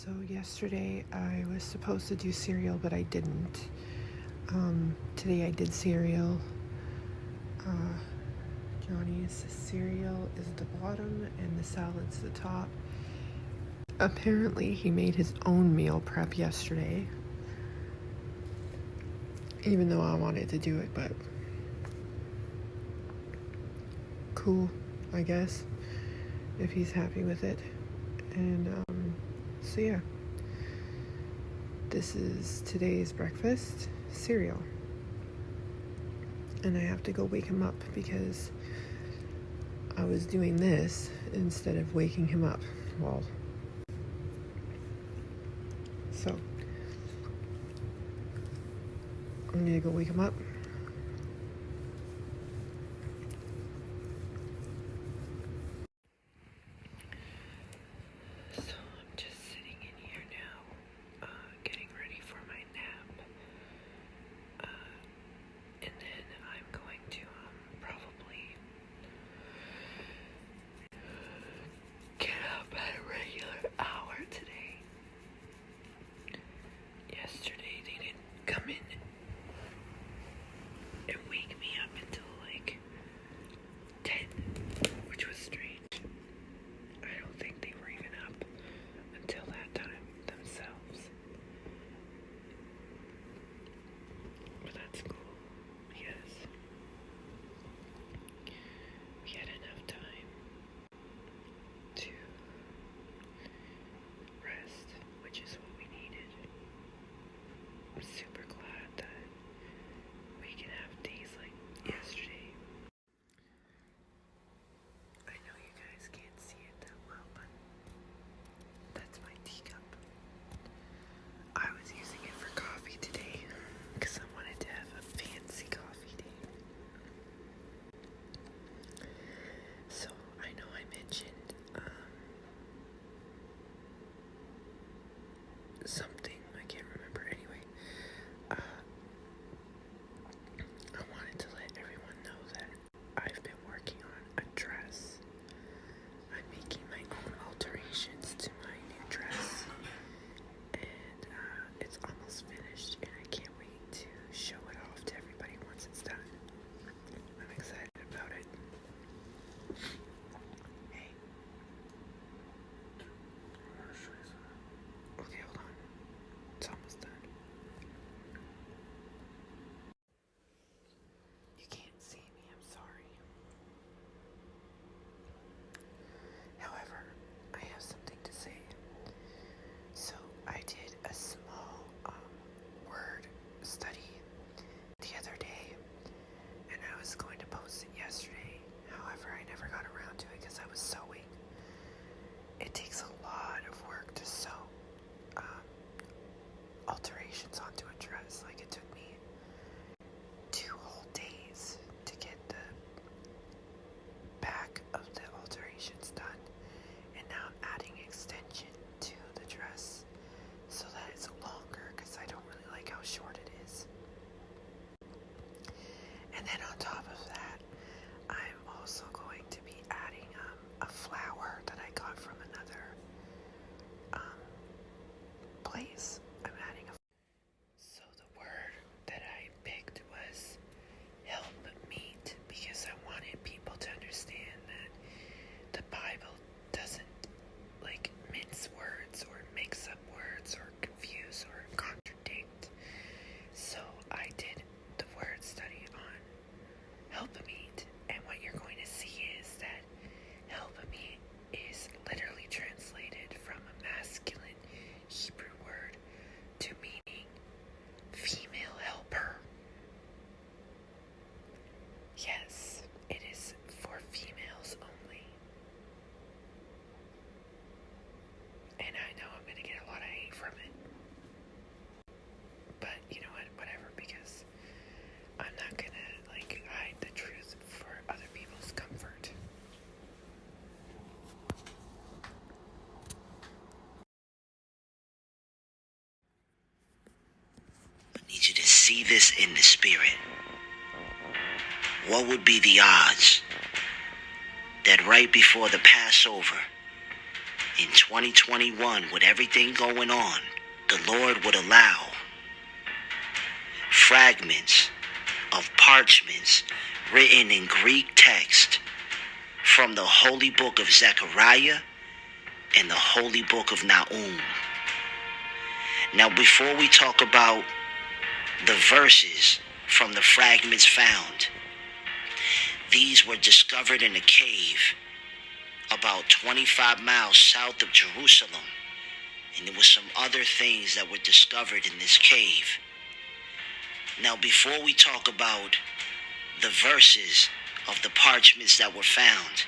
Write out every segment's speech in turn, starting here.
So yesterday I was supposed to do cereal, but I didn't. Today I did cereal. Johnny's cereal is the bottom and the salad's the top. Apparently he made his own meal prep yesterday, even though I wanted to do it, but cool, I guess, if he's happy with it. And so yeah, this is today's breakfast, cereal. And I have to go wake him up because I was doing this instead of waking him up. Well, so I'm gonna go wake him up. So I'm just sitting in here now, getting ready for my nap. And then I'm going to probably get up at a regular hour today. Yesterday they didn't come in and wake me up until like 10, which was strange. I don't think they were even up until that time themselves. But that's cool because we had enough time to rest, which is what we needed. I'm super glad that we can have days like yesterday. I know you guys can't see it that well, but that's my teacup. I was using it for coffee today because I wanted to have a fancy coffee day. So I know I mentioned something, I can't remember. Anyway, I wanted to let everyone know that I've been working on a dress. I'm making my own alterations to my new dress, and it's almost finished, and I can't wait to show it off to everybody once it's done. I'm excited about it. Hey. Okay, hold on. It's almost done. You can't see me, I'm sorry. However, I have something to say. So I did a small word study the other day, and I was going to post it yesterday. However, I never got around to it because I was sewing. It takes a lot of work to sew alterations onto a dress. Like, it took me 2 whole days to get the back of the alterations done, and now I'm adding extension to the dress so that it's longer because I don't really like how short it is. And then on top of that, I'm also going to be adding a flower that I got from another place. I'm adding So the word that I picked was help meet, because I wanted people to understand that the Bible doesn't like mince words or mix up words or confuse or contradict. So I did the word study on help meet, and what you're going to see is that help meet is literally translated from a masculine Hebrew word to meaning female helper. Yes, it is for females only. And I know I'm going to get a lot of hate from it. But you know what? Whatever, because I'm not going to hide the truth for other people's comfort. I need you to see this in the spirit. What would be the odds that right before the Passover, in 2021, with everything going on, the Lord would allow fragments of parchments written in Greek text from the holy book of Zechariah and the holy book of Nahum. Now, before we talk about the verses from the fragments found, these were discovered in a cave about 25 miles south of Jerusalem, and there were some other things that were discovered in this cave. Now, before we talk about the verses of the parchments that were found,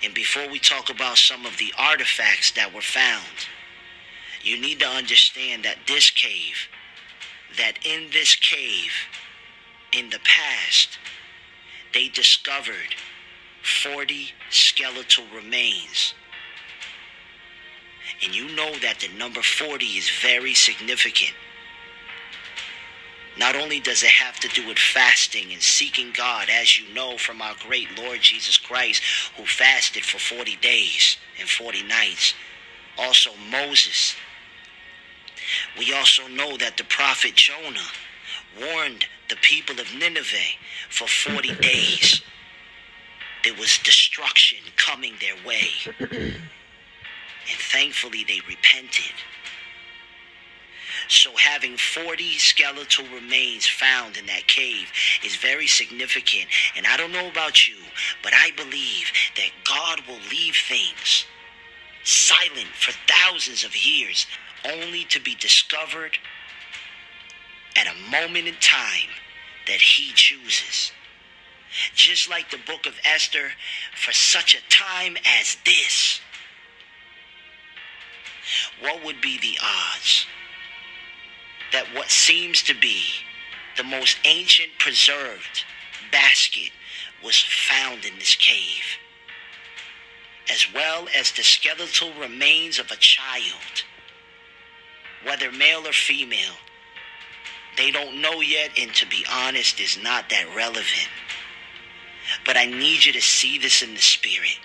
and before we talk about some of the artifacts that were found, you need to understand that in this cave, in the past, they discovered 40 skeletal remains. And you know that the number 40 is very significant. Not only does it have to do with fasting and seeking God, as you know from our great Lord Jesus Christ, who fasted for 40 days and 40 nights. Also Moses. We also know that the prophet Jonah warned the people of Nineveh for 40 days. There was destruction coming their way. And thankfully they repented. So having 40 skeletal remains found in that cave is very significant. And I don't know about you, but I believe that God will leave things silent for thousands of years, only to be discovered at a moment in time that he chooses. Just like the book of Esther, for such a time as this. What would be the odds that what seems to be the most ancient preserved basket was found in this cave, as well as the skeletal remains of a child, whether male or female? They don't know yet, and to be honest, is not that relevant. But I need you to see this in the spirit.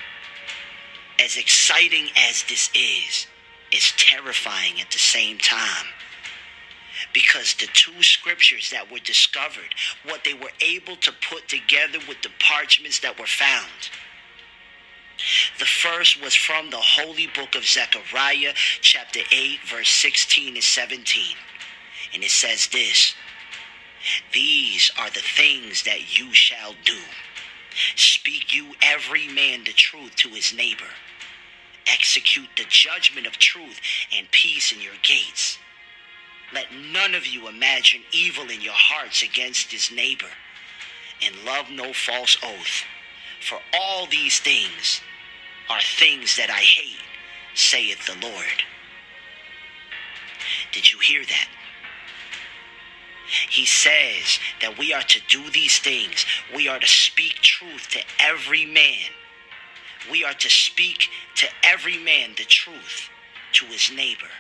As exciting as this is, it's terrifying at the same time. Because the two scriptures that were discovered, what they were able to put together with the parchments that were found. The first was from the holy book of Zechariah, chapter 8, verse 16 and 17. And it says this: "These are the things that you shall do. Speak you every man the truth to his neighbor. Execute the judgment of truth and peace in your gates. Let none of you imagine evil in your hearts against his neighbor, and love no false oath. For all these things are things that I hate, saith the Lord." Did you hear that? He says that we are to do these things. We are to speak truth to every man. We are to speak to every man the truth to his neighbor.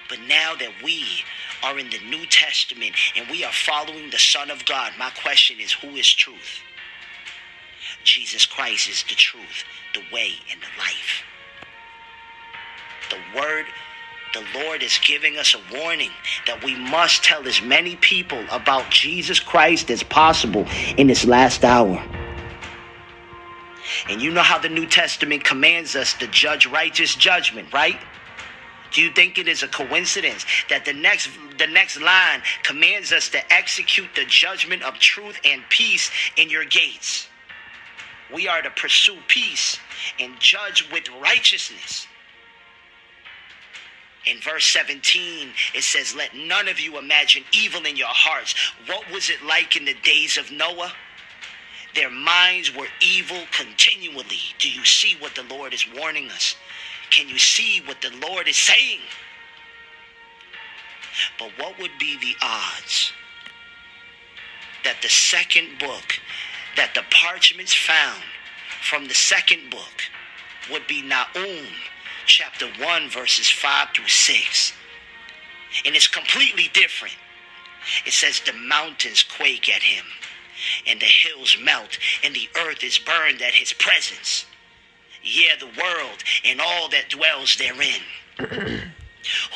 But now that we are in the New Testament and we are following the Son of God, my question is, who is truth? Jesus Christ is the truth, the way, and the life. The Lord is giving us a warning that we must tell as many people about Jesus Christ as possible in this last hour. And you know how the New Testament commands us to judge righteous judgment, right? Do you think it is a coincidence that the next line commands us to execute the judgment of truth and peace in your gates? We are to pursue peace and judge with righteousness. In verse 17, it says, "Let none of you imagine evil in your hearts." What was it like in the days of Noah? Their minds were evil continually. Do you see what the Lord is warning us? Can you see what the Lord is saying? But what would be the odds that the second book, that the parchments found from the second book would be Nahum, chapter 1, verses 5 through 6. And it's completely different. It says, "The mountains quake at him, and the hills melt, and the earth is burned at his presence. yea, the world and all that dwells therein.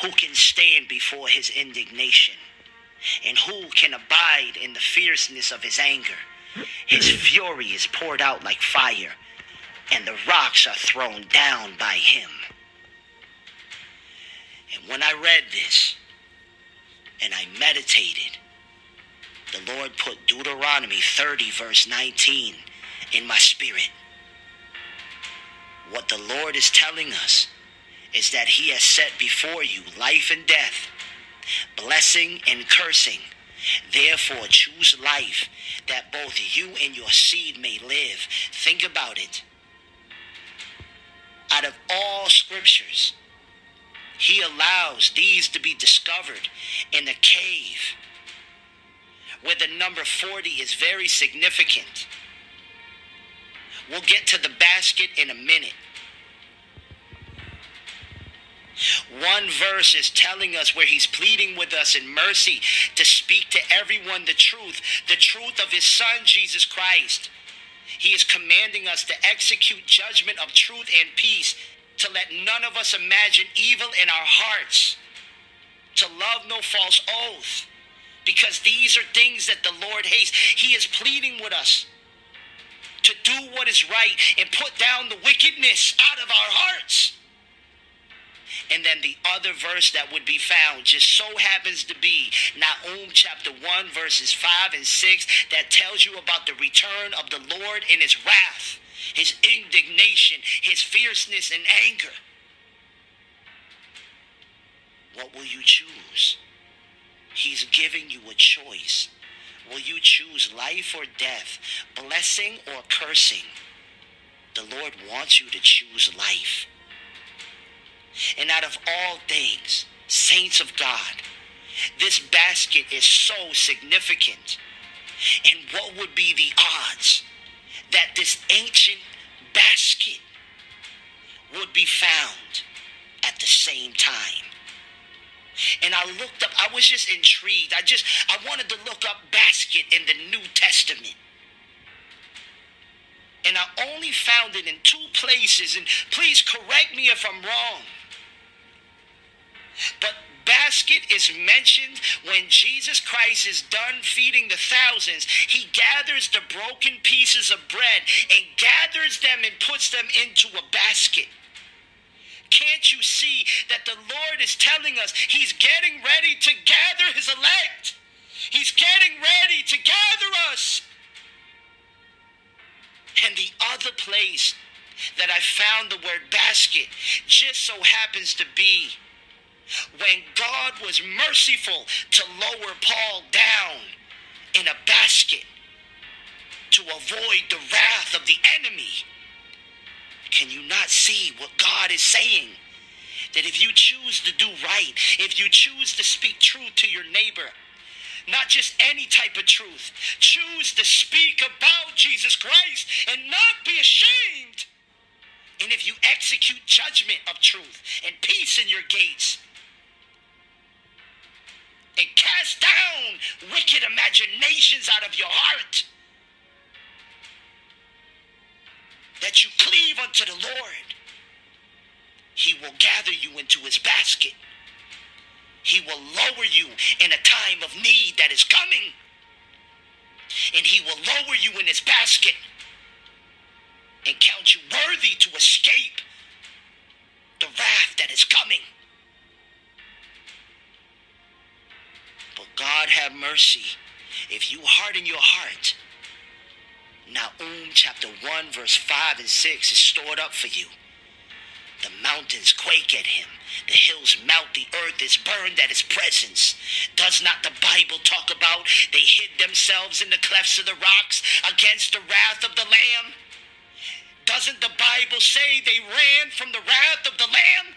Who can stand before his indignation? And who can abide in the fierceness of his anger? His fury is poured out like fire, and the rocks are thrown down by him. And when I read this, and I meditated, the Lord put Deuteronomy 30 verse 19 in my spirit. What the Lord is telling us is that he has set before you life and death, blessing and cursing. Therefore choose life, that both you and your seed may live. Think about it. Out of all scriptures, he allows these to be discovered in a cave where the number 40 is very significant. We'll get to the basket in a minute. One verse is telling us where he's pleading with us in mercy to speak to everyone the truth of his son, Jesus Christ. He is commanding us to execute judgment of truth and peace, to let none of us imagine evil in our hearts, to love no false oath, because these are things that the Lord hates. He is pleading with us to do what is right and put down the wickedness out of our hearts. And then the other verse that would be found just so happens to be Nahum chapter 1 verses 5 and 6 that tells you about the return of the Lord in his wrath, his indignation, his fierceness and anger. What will you choose? He's giving you a choice. Will you choose life or death, blessing or cursing? The Lord wants you to choose life. And out of all things, saints of God, this basket is so significant. And what would be the odds that this ancient basket would be found at the same time? And I looked up, I was just intrigued. I wanted to look up basket in the New Testament. And I only found it in 2 places, and please correct me if I'm wrong. But basket is mentioned when Jesus Christ is done feeding the thousands. He gathers the broken pieces of bread and gathers them and puts them into a basket. Can't you see that the Lord is telling us he's getting ready to gather his elect? He's getting ready to gather us. And the other place that I found the word basket just so happens to be when God was merciful to lower Paul down in a basket to avoid the wrath of the enemy. Can you not see what God is saying? That if you choose to do right, if you choose to speak truth to your neighbor, not just any type of truth, choose to speak about Jesus Christ and not be ashamed. And if you execute judgment of truth and peace in your gates, and cast down wicked imaginations out of your heart, that you cleave unto the Lord, he will gather you into his basket. He will lower you in a time of need that is coming. And he will lower you in his basket and count you worthy to escape the wrath that is coming. But God have mercy. If you harden your heart, Nahum chapter 1 verse 5 and 6 is stored up for you. The mountains quake at him. The hills melt. The earth is burned at his presence. Does not the Bible talk about they hid themselves in the clefts of the rocks against the wrath of the Lamb? Doesn't the Bible say they ran from the wrath of the Lamb?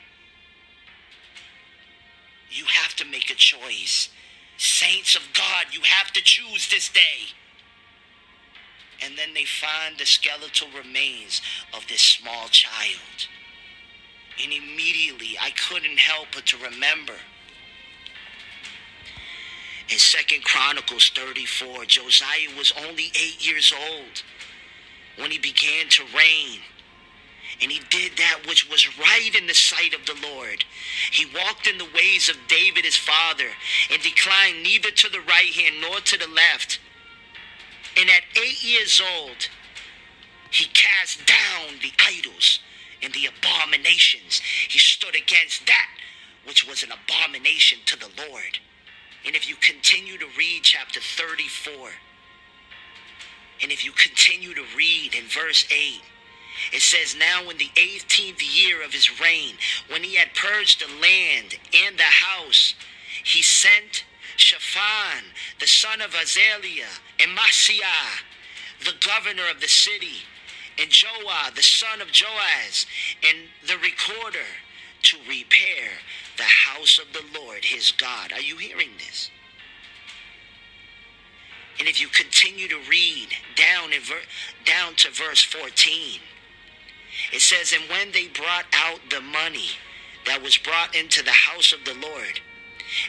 You have to make a choice. Saints of God, you have to choose this day. And then they find the skeletal remains of this small child. And immediately I couldn't help but to remember in 2 Chronicles 34, Josiah was only 8 years old when he began to reign. And he did that which was right in the sight of the Lord. He walked in the ways of David his father, and declined neither to the right hand nor to the left. And at 8 years old, he cast down the idols and the abominations. He stood against that which was an abomination to the Lord. And if you continue to read chapter 34, and if you continue to read in verse 8, it says, now in the 18th year of his reign, when he had purged the land and the house, he sent Shaphan, the son of Azaliah, and Maaseiah, the governor of the city, and Joah, the son of Joaz, and the recorder, to repair the house of the Lord his God. Are you hearing this? And if you continue to read down to verse 14, it says, and when they brought out the money that was brought into the house of the Lord,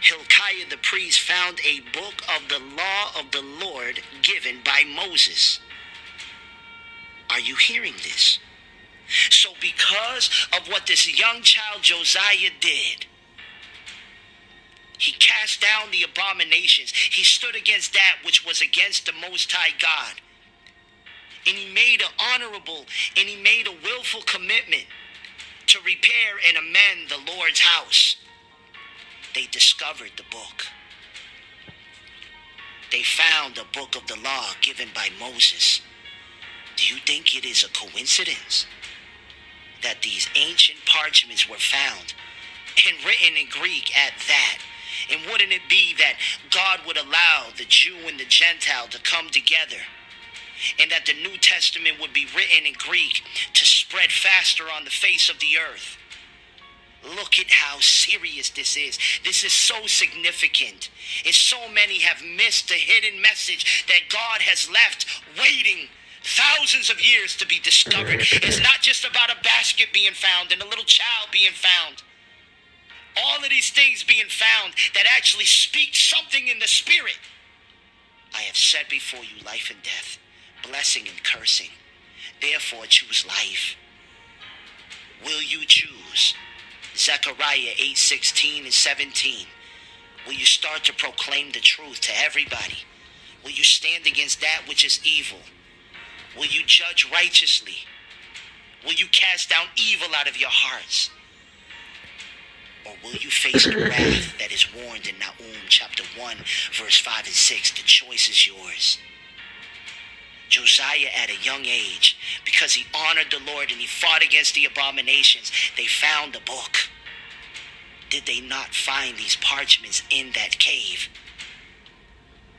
Hilkiah the priest found a book of the law of the Lord given by Moses. Are you hearing this? So because of what this young child Josiah did, he cast down the abominations. He stood against that which was against the Most High God. And he made an honorable and he made a willful commitment to repair and amend the Lord's house. They discovered the book. They found the book of the law given by Moses. Do you think it is a coincidence that these ancient parchments were found and written in Greek at that? And wouldn't it be that God would allow the Jew and the Gentile to come together, and that the New Testament would be written in Greek to spread faster on the face of the earth? Look at how serious this is. This is so significant. And so many have missed the hidden message that God has left waiting thousands of years to be discovered. It's not just about a basket being found and a little child being found. All of these things being found that actually speak something in the spirit. I have set before you life and death, blessing and cursing. Therefore choose life. Will you choose? Zechariah 8:16 and 17. Will you start to proclaim the truth to everybody? Will you stand against that which is evil? Will you judge righteously? Will you cast down evil out of your hearts? Or will you face the wrath that is warned in Nahum chapter 1, verse 5 and 6? The choice is yours. Josiah at a young age, because he honored the Lord and he fought against the abominations, they found the book. Did they not find these parchments in that cave?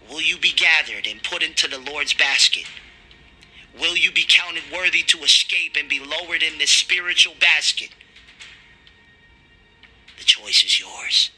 Will you be gathered and put into the Lord's basket? Will you be counted worthy to escape and be lowered in this spiritual basket? The choice is yours.